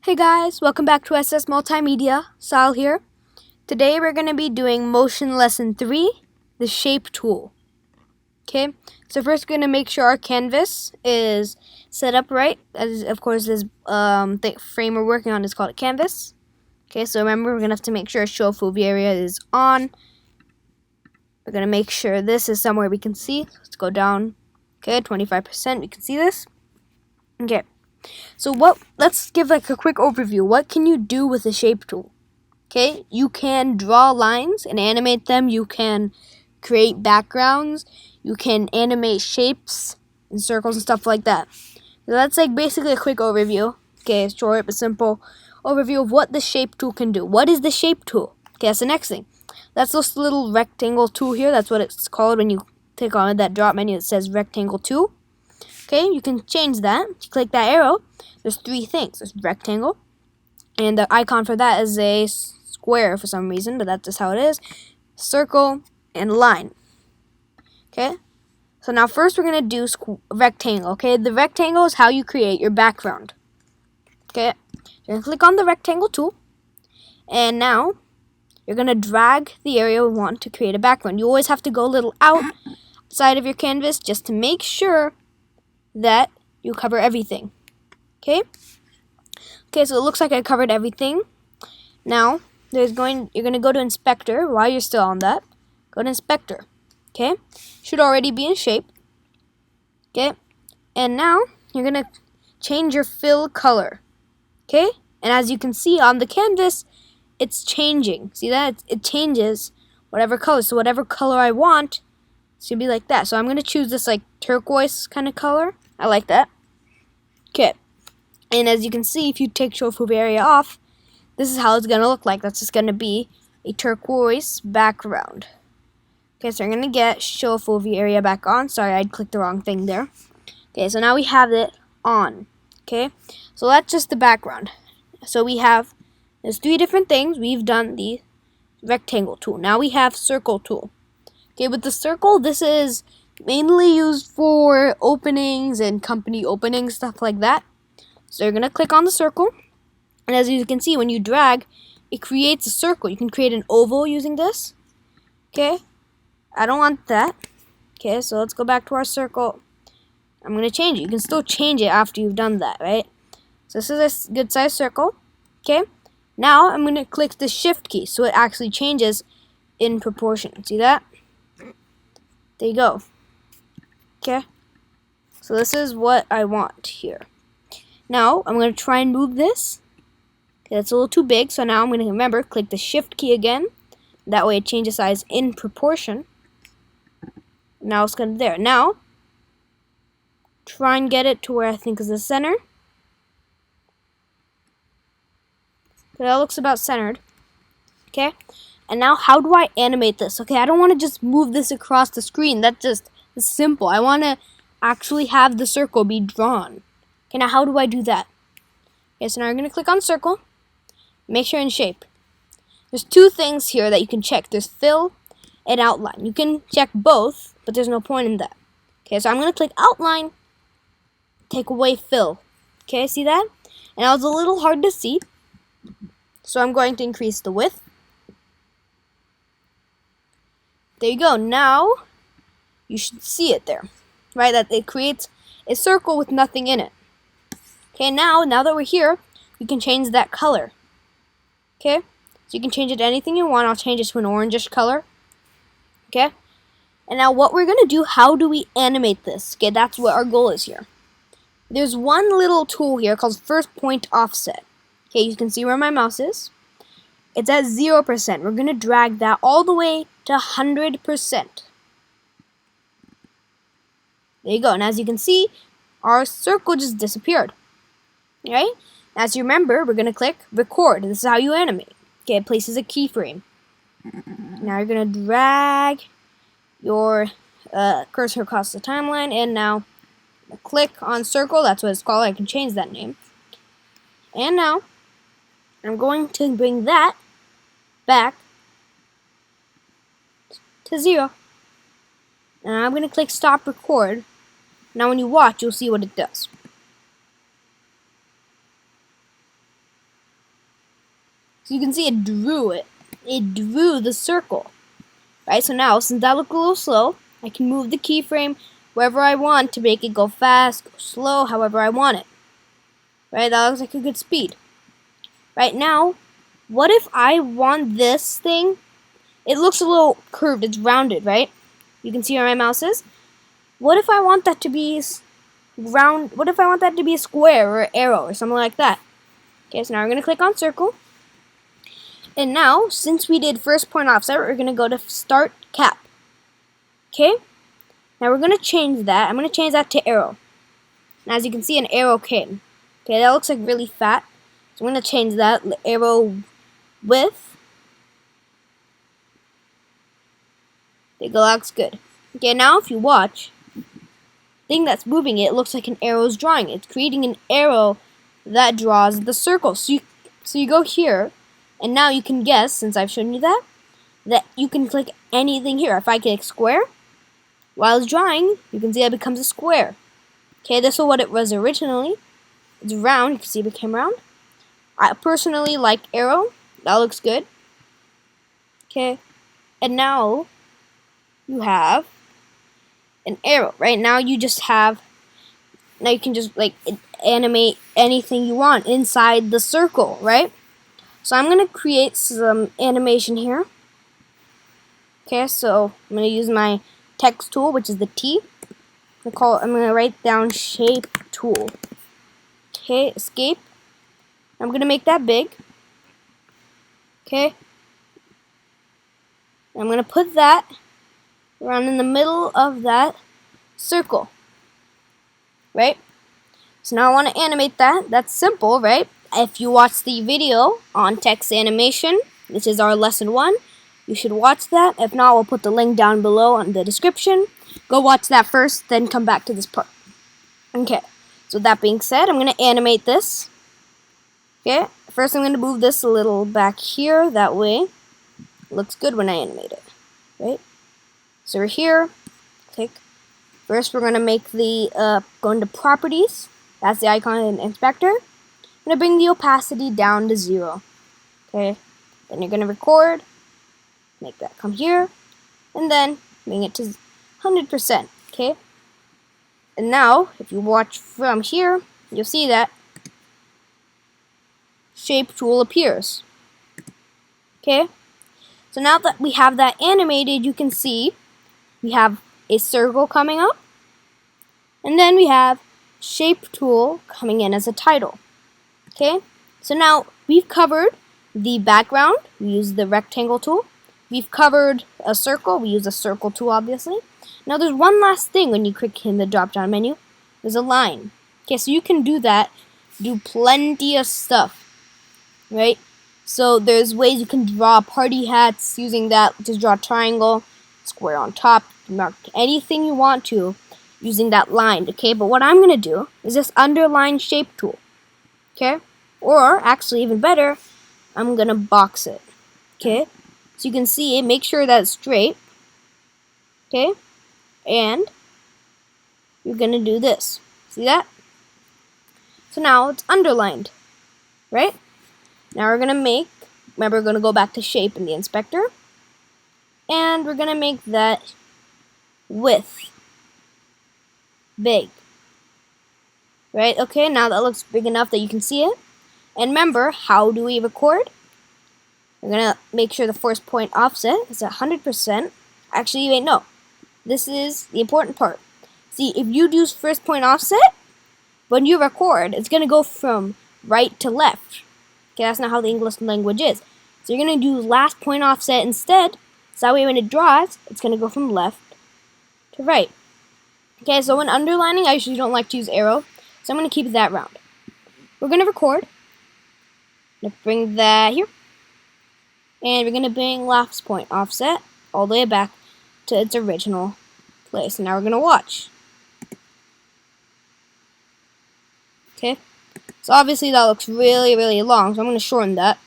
Hey guys, welcome back to SS Multimedia. Sal here. Today we're going to be doing motion lesson 3, the shape tool. Okay, so first we're going to make sure our canvas is set up right. As of course this frame we're working on is called a canvas. Okay, so remember we're going to have to make sure show FOV area is on. We're going to make sure this is somewhere we can see. Let's go down. Okay, 25%, we can see this. Okay. So let's give like a quick overview. What can you do with the shape tool? Okay, you can draw lines and animate them. You can create backgrounds. You can animate shapes and circles and stuff like that. So that's like basically a quick overview. Okay, short but simple overview of what the shape tool can do. What is the shape tool? Okay, that's the next thing. That's this little rectangle tool here. That's what it's called when you click on that drop menu that says rectangle tool. Okay, you can change that. You click that arrow. There's 3 things. There's rectangle, and the icon for that is a square for some reason, but that's just how it is. Circle and line. Okay, so now first we're gonna do rectangle. Okay, the rectangle is how you create your background. Okay, you're gonna click on the rectangle tool, and now you're gonna drag the area we want to create a background. You always have to go a little outside of your canvas just to make sure that you cover everything. Okay, so it looks like I covered everything. Now you're gonna go to inspector. While you're still on that, go to inspector. Okay, should already be in shape. Okay, and now you're gonna change your fill color. Okay, and as you can see on the canvas, it's changing. See that? It changes whatever color. So whatever color I want, it should be like that. So I'm gonna choose this like turquoise kind of color. I like that. Okay, and as you can see, if you take show FOV area off, this is how it's gonna look like. That's just gonna be a turquoise background. Okay, so I'm gonna get show FOV area back on. Sorry, I clicked the wrong thing there. Okay, so now we have it on. Okay, so that's just the background. So there's 3 different things. We've done the rectangle tool. Now we have circle tool. Okay, with the circle, this is mainly used for openings and company openings, stuff like that. So you're gonna click on the circle, and as you can see, when you drag, it creates a circle. You can create an oval using this. Okay, I don't want that. Okay, so let's go back to our circle. I'm gonna change it. You can still change it after you've done that, right? So this is a good size circle. Okay, now I'm gonna click the shift key so it actually changes in proportion. See that? There you go. Okay, so this is what I want here. Now I'm going to try and move this. Okay, that's a little too big, so now I'm going to remember, click the shift key again. That way it changes size in proportion. Now it's going to there. Now try and get it to where I think is the center. Okay, that looks about centered. Okay, and now how do I animate this? Okay, I don't want to just move this across the screen. That's just simple. I want to actually have the circle be drawn. Okay, now how do I do that? Okay, so now I'm going to click on circle. Make sure in shape. There's 2 things here that you can check. There's fill and outline. You can check both, but there's no point in that. Okay, so I'm going to click outline, take away fill. Okay, see that? And that was a little hard to see. So I'm going to increase the width. There you go. Now you should see it there, right? That it creates a circle with nothing in it. Okay, now that we're here, you can change that color. Okay, so you can change it to anything you want. I'll change it to an orangish color. Okay, and now what we're gonna do, how do we animate this? Okay, that's what our goal is here. There's one little tool here called first point offset. Okay, you can see where my mouse is. It's at 0%. We're gonna drag that all the way to 100%. There you go, and as you can see, our circle just disappeared. Right? As you remember, we're going to click record. This is how you animate. Okay, it places a keyframe. Now you're going to drag your cursor across the timeline, and now click on circle. That's what it's called. I can change that name. And now I'm going to bring that back to 0. And I'm going to click stop record. Now when you watch, you'll see what it does. So you can see it drew it. It drew the circle. Right, so now, since that looked a little slow, I can move the keyframe wherever I want to make it go fast, go slow, however I want it. Right, that looks like a good speed. Right now, what if I want this thing? It looks a little curved, it's rounded, right? You can see where my mouse is. What if I want that to be round? What if I want that to be a square or an arrow or something like that? Okay, so now we're going to click on circle. And now, since we did first point offset, we're going to go to start cap. Okay? Now we're going to change that. I'm going to change that to arrow. And as you can see, an arrow came. Okay, that looks like really fat. So I'm going to change that. Arrow width. There you go, looks good. Okay, now if you watch, the thing that's moving it looks like an arrow's drawing. It's creating an arrow that draws the circle. So you go here, and now you can guess, since I've shown you that you can click anything here. If I click square, while it's drawing, you can see it becomes a square. Okay, this is what it was originally. It's round, you can see it became round. I personally like arrow. That looks good. Okay, and now you have an arrow. Right now you just have, now you can just like animate anything you want inside the circle, right? So I'm going to create some animation here. Okay, so I'm going to use my text tool, which is the T. I'm going to write down shape tool. Okay, escape. I'm going to make that big. Okay. I'm going to put that around in the middle of that circle. Right? So now I want to animate that. That's simple, right? If you watch the video on text animation, this is our lesson 1, you should watch that. If not, we'll put the link down below in the description. Go watch that first, then come back to this part. Okay, so that being said, I'm going to animate this. Okay, first I'm going to move this a little back here, that way it looks good when I animate it. Right? So we're here, click. First we're going to make the, go into properties. That's the icon in inspector. I'm going to bring the opacity down to 0. Okay, then you're going to record, make that come here, and then bring it to 100%. Okay, and now if you watch from here, you'll see that shape tool appears. Okay, so now that we have that animated, you can see we have a circle coming up, and then we have shape tool coming in as a title. Okay, so now we've covered the background, we use the rectangle tool. We've covered a circle, we use a circle tool obviously. Now there's one last thing when you click in the drop down menu, there's a line. Okay, so you can do that, do plenty of stuff, right? So there's ways you can draw party hats using that, just draw a triangle, square on top, mark anything you want to using that line, okay? But what I'm going to do is this underline shape tool, okay? Or, actually even better, I'm going to box it, okay? So you can see, make sure that it's straight, okay? And you're going to do this. See that? So now it's underlined, right? Now we're going to make, remember we're going to go back to shape in the inspector, and we're going to make that width big. Right? Okay, now that looks big enough that you can see it. And remember, how do we record? We're going to make sure the first point offset is at 100%. Actually, wait, no. This is the important part. See, if you do first point offset, when you record, it's going to go from right to left. Okay, that's not how the English language is. So you're going to do last point offset instead. So that way when it draws, it's going to go from left to right. Okay, so when underlining, I usually don't like to use arrow. So I'm going to keep that round. We're going to record. I'm going to bring that here. And we're going to bring last point offset all the way back to its original place. And now we're going to watch. Okay, so obviously that looks really, really long, so I'm going to shorten that.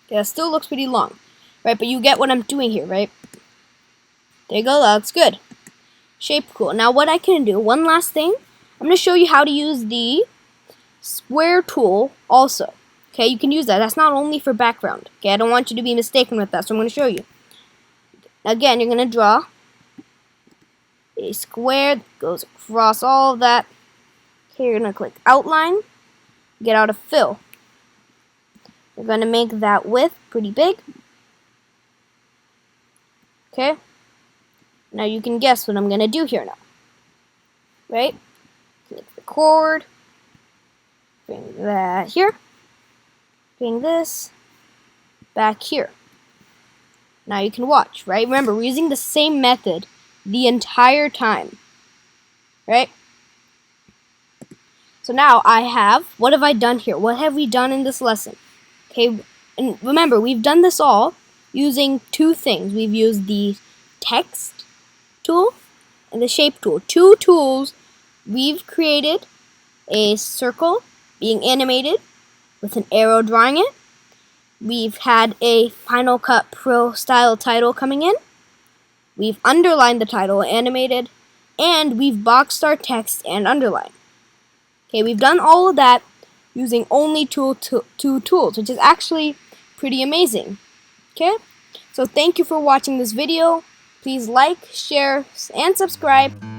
Okay, that still looks pretty long, right? But you get what I'm doing here, right? There you go, that looks good. Shape cool. Now what I can do, one last thing, I'm going to show you how to use the square tool also. Okay, you can use that. That's not only for background. Okay, I don't want you to be mistaken with that, so I'm going to show you. Again, you're going to draw a square that goes across all of that. Okay, you're going to click outline, get out of fill. You're going to make that width pretty big. Okay, now you can guess what I'm going to do here now. Right? Click record, bring that here, bring this back here. Now you can watch, right? Remember, we're using the same method the entire time, right? So now I have, what have I done here? What have we done in this lesson? Okay, and remember, we've done this all using two things. We've used the text tool and the shape tool. Two tools. We've created a circle being animated with an arrow drawing it. We've had a Final Cut Pro style title coming in. We've underlined the title, animated, and we've boxed our text and underlined. Okay, we've done all of that using only two tools, which is actually pretty amazing. Okay, so thank you for watching this video. Please like, share, and subscribe.